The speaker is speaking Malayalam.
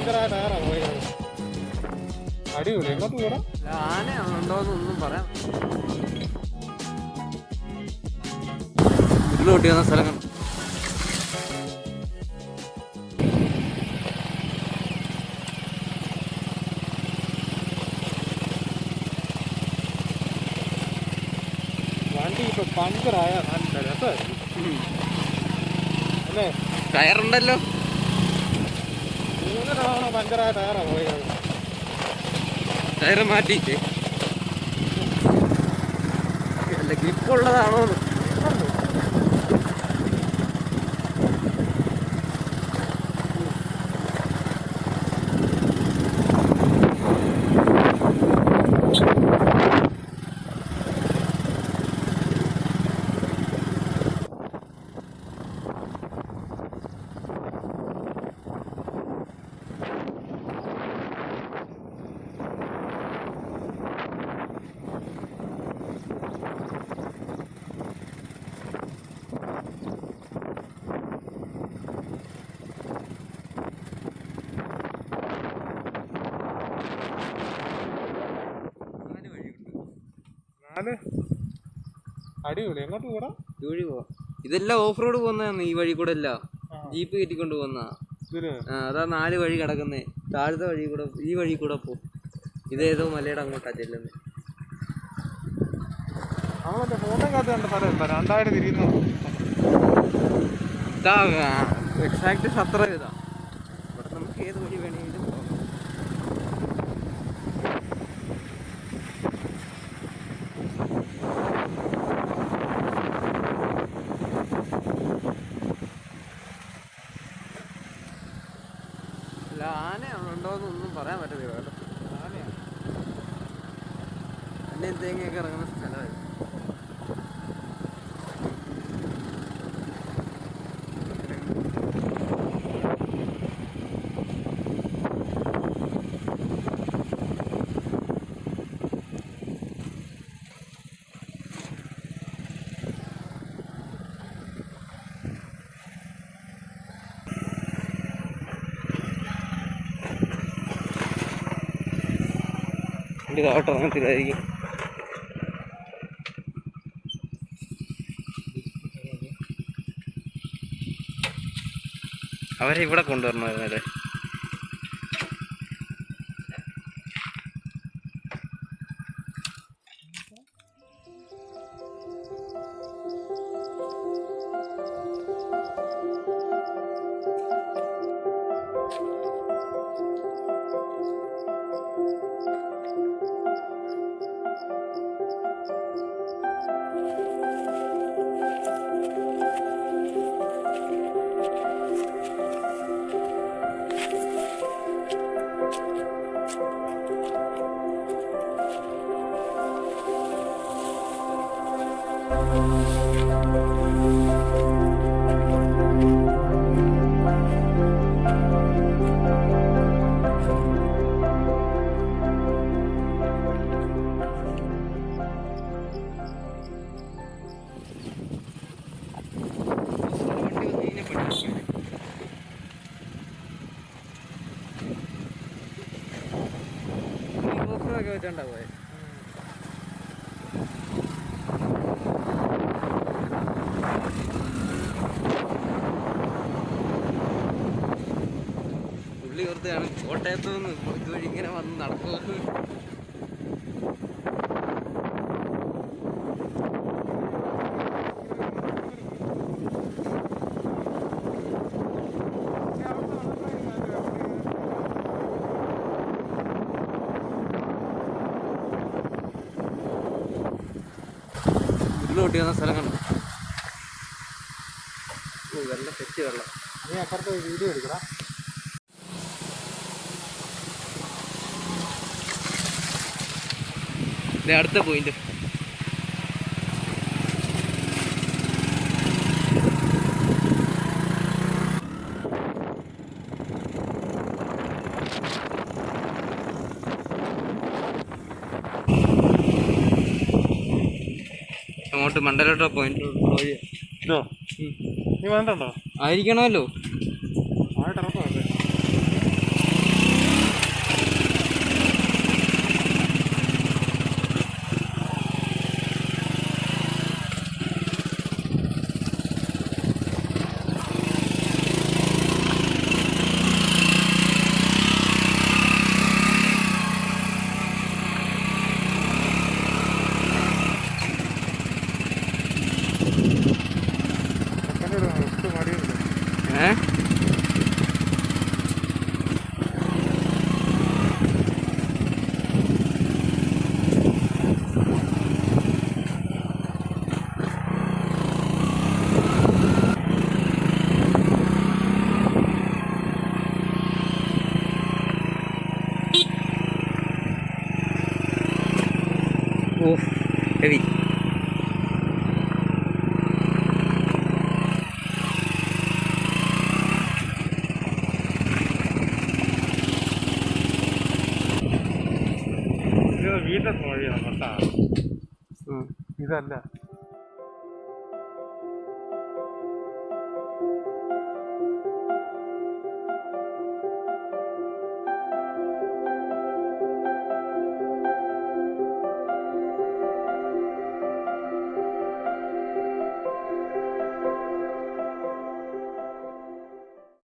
പഞ്ചറായ ടയറാ പോയത്. അടിപൊളി. എങ്ങോട്ട് കൂടാ ആന ഉണ്ടോന്നൊന്നും പറയാം. ഉരുളോട്ടി വന്ന സ്ഥലം കണ്ടു. വണ്ടി ഇപ്പൊ പഞ്ചറായ നല്ല രസമായിരിക്കും അല്ലേ? ടയറുണ്ടല്ലോ. 3 തവണ പഞ്ചറായ ടയറാ പോയത്. ടയറ് മാറ്റിയിട്ട് അല്ല ഗ്രിപ്പുള്ളതാണോ? അടിപൊളി. എങ്ങോട്ട് കൂടാ വഴി പോവാ. ഇതെല്ലാം ഓഫ് റോഡ് പോകുന്നതാണ്. ഈ വഴി കൂടെ അല്ല ജീപ്പ് കയറ്റിക്കൊണ്ട് പോകുന്ന. അതാ 4 വഴി കിടക്കുന്നേ. താഴത്തെ വഴി കൂടെ ഈ വഴി കൂടെ പോ. ഇതേതോ മലയുടെ അങ്ങോട്ടാ ചെല്ലുന്നത്. അവളെ ഫോട്ടോ കാത്ത് കണ്ട സ്ഥലം 2000 തിരിയുന്നു. ഇതാ എക്സാക്ട് സത്ര ഇതാ. ഇവിടെ നമുക്ക് ഏത് വഴി വേണമെങ്കിലും പോകാം. ആന ഉണ്ടോന്നൊന്നും പറയാൻ പറ്റത്തില്ല കേട്ടോ. ആനയാണ് എണ്ണയും തേങ്ങയൊക്കെ ഇറങ്ങുന്ന സ്ഥലമായിരുന്നു. കാട്ടിറങ്ങത്തില്ലായിരിക്കും. അവരെ ഇവിടെ കൊണ്ടുവരണമായിരുന്നല്ലേ. വെച്ചോണ്ടാ പോയെ. പുള്ളി ഓർത്താണ് കോട്ടയത്ത് നിന്ന് ഇതുവഴി ഇങ്ങനെ വന്ന് നടക്കുക. ഉരുളോട്ടി വന്ന സ്ഥലം കണ്ടു. വെള്ളം തെറ്റി വെള്ളം. നീ അപ്പുറത്ത് വീഡിയോ എടുക്കടാ. അടുത്ത പോയിന്റ് അങ്ങോട്ട് മണ്ടലോട്ടോ പോയിന്റ് നീ വേണ്ടോ? ആയിരിക്കണമല്ലോ. ഓ ഹെവി. വീട്ടിലെ വഴിയാണ് കേട്ടാ, ഇതല്ല.